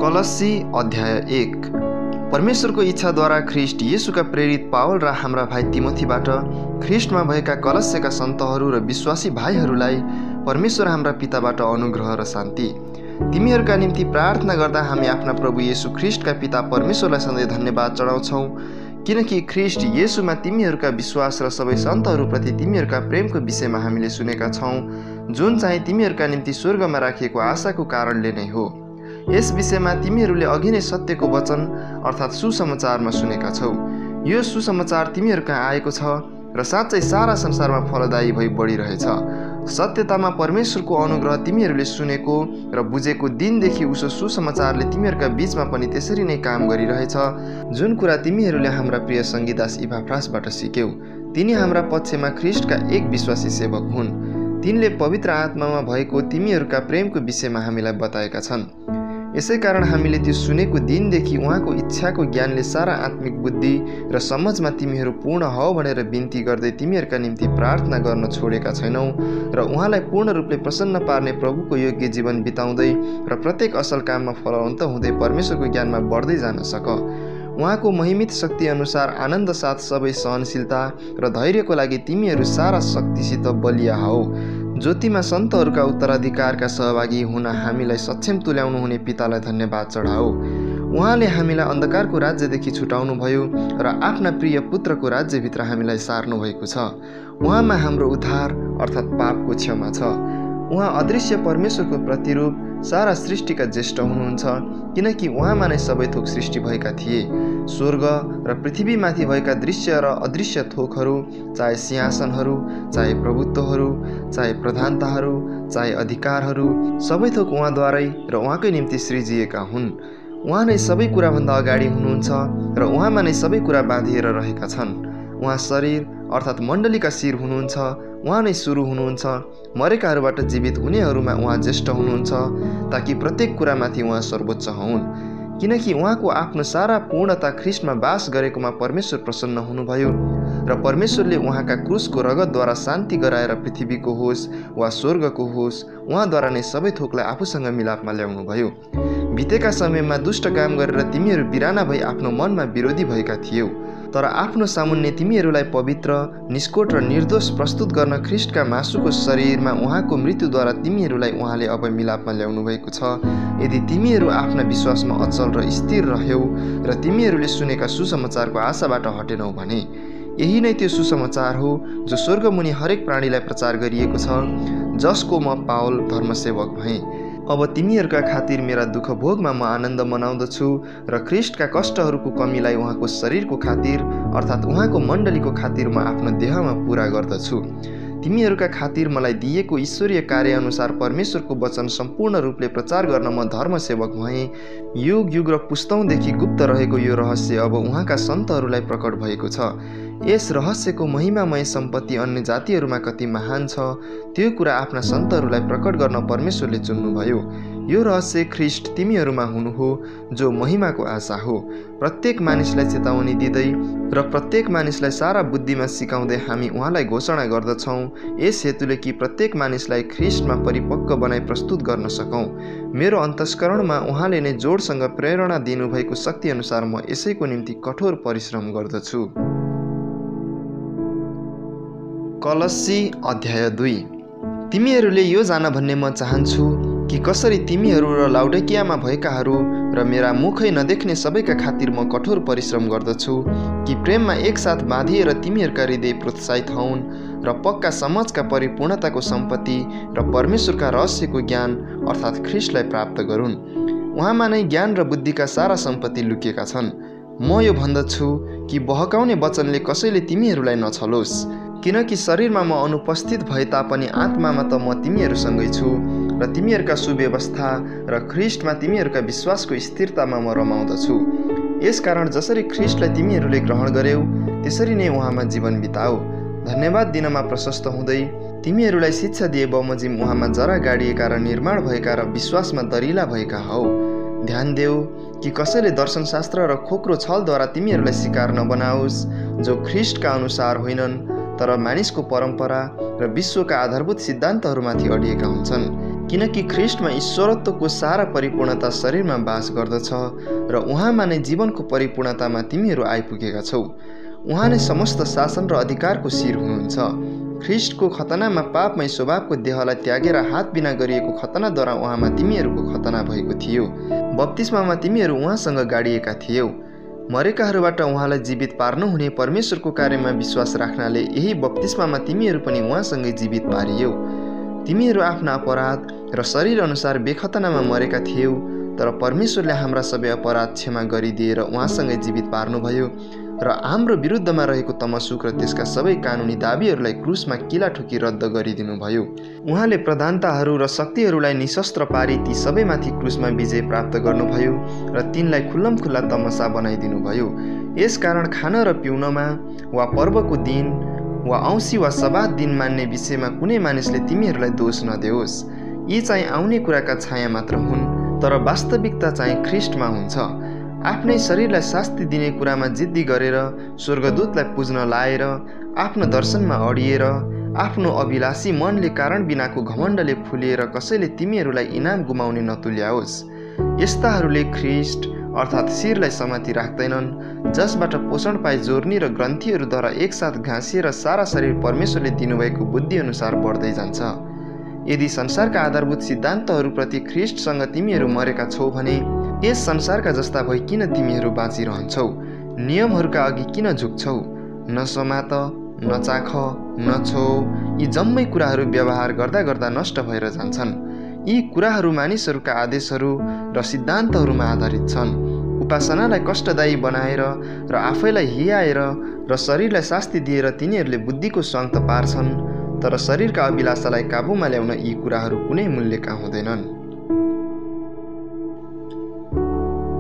कलस्सी अध्याय 1। परमेश्वरको इच्छाद्वारा ख्रिस्ट येशूका प्रेरित पावल र हाम्रा भाइ तिमोथीबाट ख्रिस्टमा भएका कलस्सेका सन्तहरू र विश्वासी भाइहरूलाई परमेश्वर हाम्रा पिताबाट अनुग्रह र शान्ति। तिमीहरूका निम्ति प्रार्थना गर्दा हामी आफ्ना प्रभु येशू ख्रिस्टका पिता परमेश्वरलाई सधैँ धन्यवाद चढाउँछौँ, किनकि ख्रिस्ट येशूमा तिमीहरूका विश्वास र सबै सन्तहरूप्रति तिमीहरूका प्रेमको विषयमा हामीले सुनेका छौँ, जुन चाहिँ तिमीहरूका निम्ति स्वर्गमा राखिएको आशाको कारणले नै हो। यस विषयमा तिमीहरूले अघि नै सत्यको वचन अर्थात् सुसमाचारमा सुनेका छौ। यो सुसमाचार तिमीहरूका आएको छ र साँच्चै सारा संसारमा फलदायी भई बढिरहेछ। सत्यतामा परमेश्वरको अनुग्रह तिमीहरूले सुनेको र बुझेको दिनदेखि उसो सुसमाचारले तिमीहरूका बीचमा पनि त्यसरी नै काम गरिरहेछ, जुन कुरा तिमीहरूले हाम्रा प्रिय सङ्गीदास इपाफ्रासबाट सिक्यौ। तिनी हाम्रा पक्षमा ख्रिस्टका एक विश्वासी सेवक हुन्। तिनले पवित्र आत्मामा भएको तिमीहरूका प्रेमको विषयमा हामीलाई बताएका छन्। यसै कारण हामीले त्यो सुनेको दिनदेखि उहाँको इच्छाको ज्ञानले सारा आत्मिक बुद्धि र समझमा तिमीहरू पूर्ण हौ भनेर बिन्ती गर्दै तिमीहरूका निम्ति प्रार्थना गर्न छोडेका छैनौँ र उहाँलाई पूर्ण रूपले प्रसन्न पार्ने प्रभुको योग्य जीवन बिताउँदै र प्रत्येक असल काममा फलवन्त हुँदै परमेश्वरको ज्ञानमा बढ्दै जान सक। उहाँको महिमित शक्ति अनुसार आनन्द साथ सबै सहनशीलता र धैर्यको लागि तिमीहरू सारा शक्तिसित बलिया हौ। ज्योतिमा सन्तहरूका उत्तराधिकारका सहभागी हुन हामीलाई सक्षम तुल्याउनु हुने पितालाई धन्यवाद चढाऊ। उहाँले हामीलाई अन्धकारको राज्यदेखि छुटाउनु भयो र आफ्ना प्रिय पुत्रको राज्यभित्र हामीलाई सार्नु भएको छ। उहाँमा हाम्रो उद्धार अर्थात् पापको क्षमा छ। उहाँ अदृश्य परमेश्वरको प्रतिरूप सारा सृष्टिका ज्येष्ठ हुनुहुन्छ, किनकि उहाँमा नै सबै थोक सृष्टि भएका थिए। स्वर्ग र पृथ्वीमाथि भएका दृश्य र अदृश्य थोकहरू, चाहे सिंहासनहरू, चाहे प्रभुत्वहरू, चाहे प्रधानताहरू, चाहे अधिकारहरू, सबै थोक उहाँद्वारै र उहाँकै निम्ति सृजिएका हुन्। उहाँ नै सबै कुराभन्दा अगाडि हुनुहुन्छ र उहाँमा नै सबै कुरा बाँधिएर रहेका छन्। उहाँ शरीर अर्थात् मण्डलीका शिर हुनुहुन्छ। उहाँ नै सुरु हुनुहुन्छ। मरेकाहरूबाट जीवित हुनेहरूमा उहाँ ज्येष्ठ हुनुहुन्छ, ताकि प्रत्येक कुरामाथि उहाँ सर्वोच्च हुन्। किनकि उहाँको आफ्नो सारा पूर्णता ख्रिस्टमा बास गरेकोमा परमेश्वर प्रसन्न हुनुभयो र परमेश्वरले उहाँका क्रुसको रगतद्वारा शान्ति गराएर पृथ्वीको होस् वा स्वर्गको होस्, उहाँद्वारा नै सबै थोकलाई आफूसँग मिलापमा ल्याउनुभयो। बितेका समयमा दुष्ट काम गरेर तिमीहरू बिराना भई आफ्नो मनमा विरोधी भएका थियौ, तर आफ्नो सामुन्ने तिमीहरूलाई पवित्र, निष्कोट र निर्दोष प्रस्तुत गर्न ख्रिस्टका मासुको शरीरमा उहाँको मृत्युद्वारा तिमीहरूलाई उहाँले अब मिलापमा ल्याउनु भएको छ। यदि तिमीहरू आफ्ना विश्वासमा अचल र स्थिर रह्यौ र तिमीहरूले सुनेका सुसमाचारको आशाबाट हटेनौ भने, यही नै त्यो सुसमाचार हो जो स्वर्गमुनि हरेक प्राणीलाई प्रचार गरिएको छ, जसको म पावल धर्मसेवक भएँ। अब तिमीहरूका खातिर मेरा दुःख भोगमा म आनन्द मनाउँदछु र ख्रिस्टका कष्टहरूको कमीलाई उहाँको शरीरको खातिर अर्थात् उहाँको मण्डलीको खातिर म आफ्नो देहमा पुरा गर्दछु। तिमीहरूका खातिर मलाई दिएको ईश्वरीय कार्यअनुसार परमेश्वरको वचन सम्पूर्ण रूपले प्रचार गर्न म धर्मसेवक भएँ। युग युग र पुस्तौँदेखि गुप्त रहेको यो रहस्य अब उहाँका सन्तहरूलाई प्रकट भएको छ। यस रहस्यको महिमामय सम्पत्ति अन्य जातिहरूमा कति महान छ, त्यो कुरा आफ्ना सन्तहरूलाई प्रकट गर्न परमेश्वरले चुन्नुभयो। यो रहस्य ख्रिस्ट तिमीहरूमा हुनु हो, जो महिमाको आशा हो। प्रत्येक मानिसलाई चेतावनी दिँदै र प्रत्येक मानिसलाई सारा बुद्धिमा सिकाउँदै हामी उहाँलाई घोषणा गर्दछौँ, यस हेतुले कि प्रत्येक मानिसलाई ख्रिस्टमा परिपक्व बनाई प्रस्तुत गर्न सकौँ। मेरो अन्तस्करणमा उहाँले नै जोडसँग प्रेरणा दिनुभएको शक्ति अनुसार म यसैको निम्ति कठोर परिश्रम गर्दछु। कलस्सी अध्याय 2। तिमीहरूले यो जान भन्ने म चाहन्छु कि कसरी तिमीहरू र लाउडिकियामा भएकाहरू र मेरा मुखै नदेख्ने सबैका खातिर म कठोर परिश्रम गर्दछु, कि प्रेममा एकसाथ बाँधिएर तिमीहरूका हृदय प्रोत्साहित हौन् र पक्का समझका परिपूर्णताको सम्पत्ति र परमेश्वरका रहस्यको ज्ञान अर्थात् ख्रिस्टलाई प्राप्त गरून्। उहाँमा नै ज्ञान र बुद्धिका सारा सम्पत्ति लुकिएका छन्। म यो भन्दछु कि बहकाउने वचनले कसैले तिमीहरूलाई नछलोस्, किनकि शरीरमा म अनुपस्थित भए तापनि आत्मामा त म तिमीहरूसँगै छु र तिमीहरूका सुव्यवस्था र ख्रिस्टमा तिमीहरूका विश्वासको स्थिरतामा म रमाउँदछु। यसकारण जसरी ख्रिस्टलाई तिमीहरूले ग्रहण गर्यौ, त्यसरी नै उहाँमा जीवन बिताऊ। धन्यवाद दिनमा प्रशस्त हुँदै तिमीहरूलाई शिक्षा दिए बमोजिम उहाँमा जरा गाडिएका र निर्माण भएका र विश्वासमा दरिला भएका हौ। ध्यान देऊ कि कसैले दर्शनशास्त्र र खोक्रो छलद्वारा तिमीहरूलाई शिकार नबनाओस्, जो ख्रिस्टका अनुसार होइनन् तर मानिसको परम्परा र विश्वका आधारभूत सिद्धान्तहरूमाथि अडिएका हुन्छन्। किनकि ख्रिस्टमा ईश्वरत्वको सारा परिपूर्णता शरीरमा बास गर्दछ र उहाँमा नै जीवनको परिपूर्णतामा तिमीहरू आइपुगेका छौ। उहाँ नै समस्त शासन र अधिकारको शिर हुनुहुन्छ। ख्रिस्टको खतनामा पापमय स्वभावको देहलाई त्यागेर हात बिना गरिएको खतनाद्वारा उहाँमा तिमीहरूको खतना भएको थियो। बप्तिस्मामा तिमीहरू उहाँसँग गाडिएका थियौ। मरेकाहरूबाट उहाँलाई जीवित पार्नुहुने परमेश्वरको कार्यमा विश्वास राख्नाले यही बप्तिस्मामा तिमीहरू पनि उहाँसँगै जीवित पारियौ। तिमीहरू आफ्ना अपराध र शरीर अनुसार बेखतनामा मरेका थियौ, तर परमेश्वरले हाम्रा सबै अपराध क्षमा गरिदिएर उहाँसँगै जीवित पार्नुभयो र हाम्रो विरुद्धमा रहेको तमसुक र त्यसका सबै कानुनी दाबीहरूलाई क्रुसमा किला ठोकी रद्द गरिदिनुभयो। उहाँले प्रधानताहरू र शक्तिहरूलाई निशस्त्र पारी ती सबैमाथि क्रुसमा विजय प्राप्त गर्नुभयो र तिनलाई खुल्लमखुल्ला तमसा बनाइदिनुभयो। यसकारण खान र पिउनमा वा पर्वको दिन वा औँसी वा सबात दिन मान्ने विषयमा कुनै मानिसले तिमीहरूलाई दोष नदेओस्। यी चाहिँ आउने कुराका छाया मात्र हुन्, तर वास्तविकता चाहिँ ख्रिस्टमा हुन्छ। आफ्नै शरीरलाई शास्ति दिने कुरामा जिद्दी गरेर, स्वर्गदूतलाई पुज्न लाएर, आफ्नो दर्शनमा अडिएर, आफ्नो अभिलाषी मनले कारण बिनाको घमण्डले फुलिएर कसैले तिमीहरूलाई इनाम गुमाउने नतुल्याओस्। यस्ताहरूले ख्रिस्ट अर्थात् शिरलाई समाति राख्दैनन्, जसबाट पोषण पाई जोर्नी र ग्रन्थीहरूद्वारा एकसाथ घाँसिएर सारा शरीर परमेश्वरले दिनुभएको बुद्धि अनुसार बढ्दै जान्छ। यदि संसारका आधारभूत सिद्धान्तहरूप्रति ख्रिस्टसँग तिमीहरू मरेका छौ भने यस संसारका जस्ता भई किन तिमीहरू बाँचिरहन्छौ? नियमहरूका अघि किन झुक्छौ? नसमात, नचाख, नछो, यी जम्मै कुराहरू व्यवहार गर्दा गर्दा नष्ट भएर जान्छन्। यी कुराहरू मानिसहरूका आदेशहरू र सिद्धान्तहरूमा आधारित छन्। उपासनालाई कष्टदायी बनाएर र आफैलाई हियाएर र शरीरलाई शास्ति दिएर तिनीहरूले बुद्धिको स्वाङ त पार्छन्, तर शरीरका अभिलाषालाई काबुमा ल्याउन यी कुराहरू कुनै मूल्यका हुँदैनन्।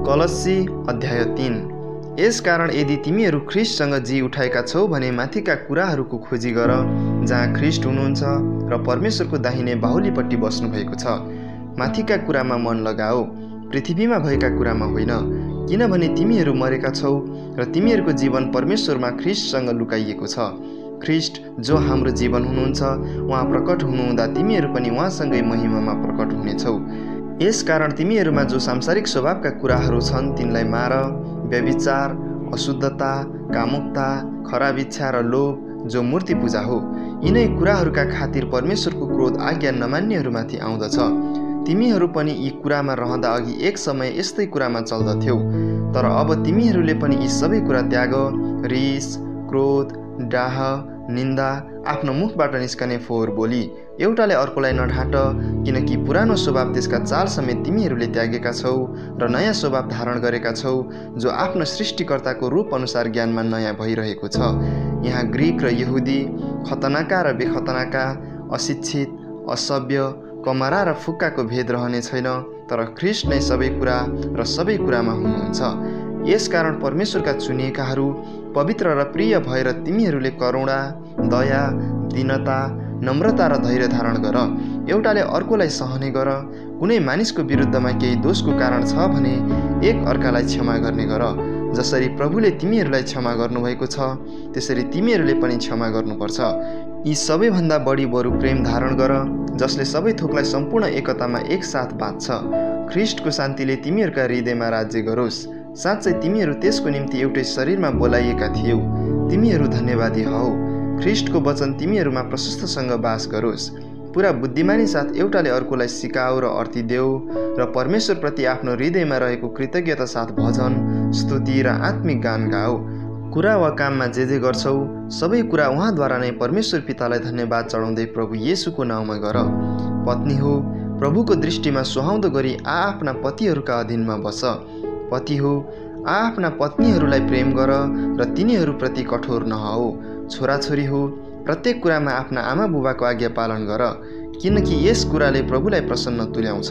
कलस्सी अध्याय 3। यसकारण यदि तिमीहरू ख्रिस्टसँग जी उठाएका छौ भने माथिका कुराहरूको खोजी गर, जहाँ ख्रिस्ट हुनुहुन्छ र परमेश्वरको दाहिने बाहुलीपट्टि बस्नुभएको छ। माथिका कुरामा मन लगाओ, पृथ्वीमा भएका कुरामा होइन, किनभने तिमीहरू मरेका छौ र तिमीहरूको जीवन परमेश्वरमा ख्रिस्टसँग लुकाइएको छ। ख्रिस्ट जो हाम्रो जीवन हुनुहुन्छ, उहाँ प्रकट हुनुहुँदा तिमीहरू पनि उहाँसँगै महिमामा प्रकट हुनेछौ। यसकारण तिमीहरूमा जो सांसारिक स्वभावका कुराहरू छन् तिनलाई मार। व्यभिचार, अशुद्धता, कामुकता, खराब इच्छा र लोभ जो मूर्ति पूजा हो, यिनै कुराहरूका खातिर परमेश्वरको क्रोध आज्ञा नमान्नेहरूमाथि आउँदछ। तिमीहरू पनि यी कुरामा रहँदा अघि एक समय यस्तै कुरामा चल्दथ्यौ, तर अब तिमीहरूले पनि यी सबै कुरा त्याग, रिस, क्रोध, डाह, निन्दा, आफ्नो मुखबाट निस्कने फोहोर बोली, एउटाले अर्कोलाई नढाँट, किनकि पुरानो स्वभाव त्यसका चाल समेत तिमीहरूले त्यागेका छौ र नयाँ स्वभाव धारण गरेका छौ, जो आफ्नो सृष्टिकर्ताको रूप अनुसार ज्ञानमा नयाँ भइरहेको छ। यहाँ ग्रीक र यहुदी, खतनाका र बेखतनाका, अशिक्षित, असभ्य, कमरा र फुक्काको भेद रहने छैन, तर ख्रिस्ट नै सबै कुरा र सबै कुरामा हुनुहुन्छ। यसकारण परमेश्वरका चुनिएकाहरू पवित्र र प्रिय भएर तिमीहरूले करुणा, दया, दीनता, नम्रता र धैर्य धारण गर। एउटाले अर्कोलाई सहने गर। कुनै मानिसको विरुद्धमा केही दोषको कारण छ भने एक अर्कालाई क्षमा गर्ने गर। जसरी प्रभुले तिमीहरूलाई क्षमा गर्नुभएको छ, त्यसरी तिमीहरूले पनि क्षमा गर्नुपर्छ। यी सबैभन्दा बढी बरु प्रेम धारण गर, जसले सबै थोकलाई सम्पूर्ण एकतामा एकसाथ बाँध्छ। ख्रिस्टको शान्तिले तिमीहरूका हृदयमा राज्य गरोस्। साँच्चै तिमीहरू त्यसको निम्ति एउटै शरीरमा बोलाइएका थियौ। तिमीहरू धन्यवादी हौ। ख्रिस्टको वचन तिमीहरूमा प्रशस्तसँग बास गरोस्। पुरा बुद्धिमानी साथ एउटाले अर्कोलाई सिकाऊ र अर्ती देऊ र परमेश्वरप्रति आफ्नो हृदयमा रहेको कृतज्ञता साथ भजन, स्तुति र आत्मिक गान गाऊ। कुरा वा काममा जे गर्छौ, सबै कुरा उहाँद्वारा नै परमेश्वर पितालाई धन्यवाद चढाउँदै प्रभु येशूको नाउँमा गर। पत्नी हो, प्रभुको दृष्टिमा सुहाउँदो गरी आफ्ना पतिहरूका अधीनमा बस। पति हो, आफ्ना पत्नीहरूलाई प्रेम गर र तिनीहरूप्रति कठोर नहौ। छोराछोरी हो, प्रत्येक कुरामा आफ्ना आमा बुबाको आज्ञा पालन गर, किनकि यस कुराले प्रभुलाई प्रसन्न तुल्याउँछ।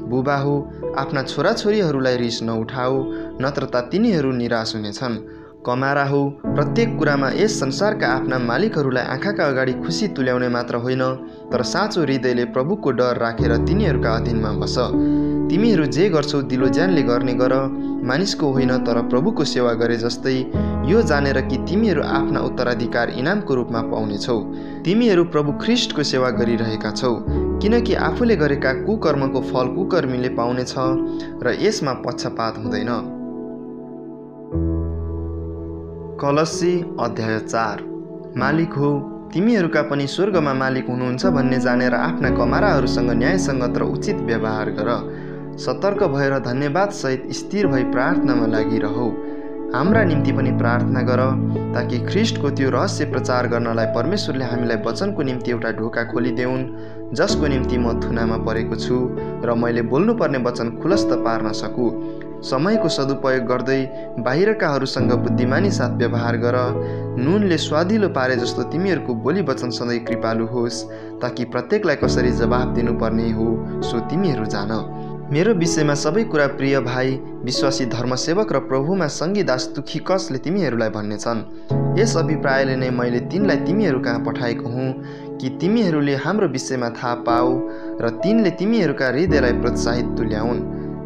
बुबा हो, आफ्ना छोराछोरीहरूलाई रिस नउठाऊ, नत्र त तिनीहरू निराश हुनेछन्। कमारा हो, प्रत्येक कुरामा यस संसारका आफ्ना मालिकहरूलाई आँखाका अगाडि खुसी तुल्याउने मात्र होइन, तर साँचो हृदयले प्रभुको डर राखेर तिनीहरूका अधीनमा बस। तिमीहरू जे गर्छौ दिलो ज्यानले गर्ने गर, मानिसको होइन तर प्रभुको सेवा गरे जस्तै, यो जानेर कि तिमीहरू आफ्ना उत्तराधिकार इनामको रूपमा पाउनेछौ। तिमीहरू प्रभु ख्रिस्टको सेवा गरिरहेका छौ। किनकि आफूले गरेका कुकर्मको फल कुकर्मीले पाउनेछ र यसमा पक्षपात हुँदैन। कलस्सी अध्याय 4। मालिक हो, तिमीहरूका पनि स्वर्गमा मालिक हुनुहुन्छ भन्ने जानेर आफ्ना कमाराहरूसँग न्यायसङ्गत र उचित व्यवहार गर। सतर्क भएर धन्यवाद सहित स्थिर भई प्रार्थनामा लागिरहौ। हाम्रा निम्ति पनि प्रार्थना गर, ताकि ख्रिस्टको त्यो रहस्य प्रचार गर्नलाई परमेश्वरले हामीलाई वचनको निम्ति एउटा ढोका खोलिदेऊन्, जसको निम्ति म थुनामा परेको छु र मैले बोल्नुपर्ने वचन खुलस्त पार्न सकु। समयको सदुपयोग गर्दै बाहिरकाहरूसँग बुद्धिमानी साथ व्यवहार गर। नुनले स्वादिलो पारे जस्तो तिमीहरूको बोली वचन सधैँ कृपालु होस्, ताकि प्रत्येकलाई कसरी जवाफ दिनुपर्ने हो सो तिमीहरू जान। मेरो विषयमा सबै कुरा प्रिय भाइ, विश्वासी धर्मसेवक र प्रभुमा सङ्गी दास तुखिकसले तिमीहरूलाई भन्नेछन्। यस अभिप्रायले नै मैले तिनलाई तिमीहरू कहाँ पठाएको हुँ कि तिमीहरूले हाम्रो विषयमा थाहा पाऊ र तिनले तिमीहरूका हृदयलाई प्रोत्साहित तुल्याउन्।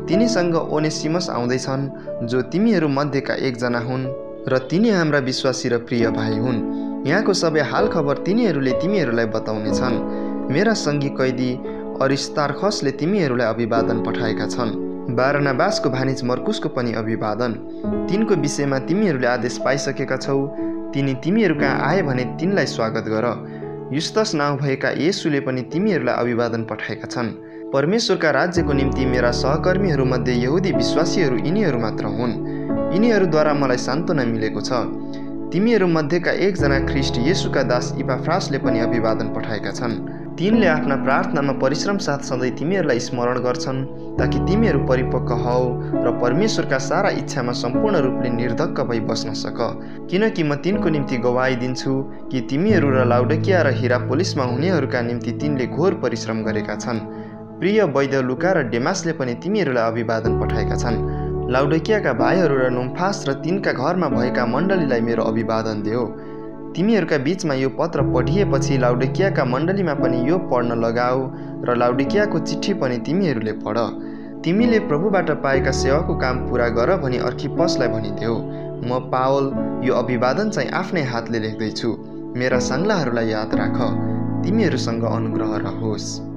तिनीसँग ओनेसिमस आउँदैछन्, जो तिमीहरू मध्येका एकजना हुन् र तिनी हाम्रा विश्वासी र प्रिय भाइ हुन्। यहाँको सबै हालखबर तिनीहरूले तिमीहरूलाई बताउनेछन्। मेरा सङ्गी कैदी अरिस्तार्खसले तिमीहरूलाई अभिवादन पठाएका छन्। बारनाबासको भानिज मर्कुसको पनि अभिवादन। तिनको विषयमा तिमीहरूले आदेश पाइसकेका छौ। तिमीहरू कहाँ आए भने तिनलाई स्वागत गर। युस्तस नाउँ भएका येशूले पनि तिमीहरूलाई अभिवादन पठाएका छन्। परमेश्वरका राज्यको निम्ति मेरा सहकर्मीहरूमध्ये यहुदी विश्वासीहरू यिनीहरू मात्र हुन्। यिनीहरूद्वारा मलाई सान्त्वना मिलेको छ। तिमीहरू मध्येका एकजना ख्रिस्ट येशूका दास इपाफ्रासले पनि अभिवादन पठाएका छन्। तिनले आफ्ना प्रार्थनामा परिश्रम साथ सधैँ तिमीहरूलाई स्मरण गर्छन्, ताकि तिमीहरू परिपक्व हौ र परमेश्वरका सारा इच्छामा सम्पूर्ण रूपले निर्धक्क भई बस्न सक। किनकि म तिनको निम्ति गवाही दिन्छु कि तिमीहरू र लाउडिकिया र हिरापोलिसमा हुनेहरूका निम्ति तिनले घोर परिश्रम गरेका छन्। प्रिय वैद्य लुका र डेमासले पनि तिमीहरूलाई अभिवादन पठाएका छन्। लाउडिकियाका भाइहरू र नुम्फास र तिनका घरमा भएका मण्डलीलाई मेरो अभिवादन देऊ। तिमीहरूका बीचमा यो पत्र पढिएपछि लाउडिकियाका मण्डलीमा पनि यो पढ्न लगाऊ र लाउडिकियाको चिठी पनि तिमीहरूले पढ। तिमीले प्रभुबाट पाएका सेवाको काम पूरा गर भनी अर्खिप्पसलाई भनिदेऊ। म पावल यो अभिवादन चाहिँ आफ्नै हातले लेख्दैछु। मेरा साङ्लाहरूलाई याद राख। तिमीहरूसँग अनुग्रह रहोस्।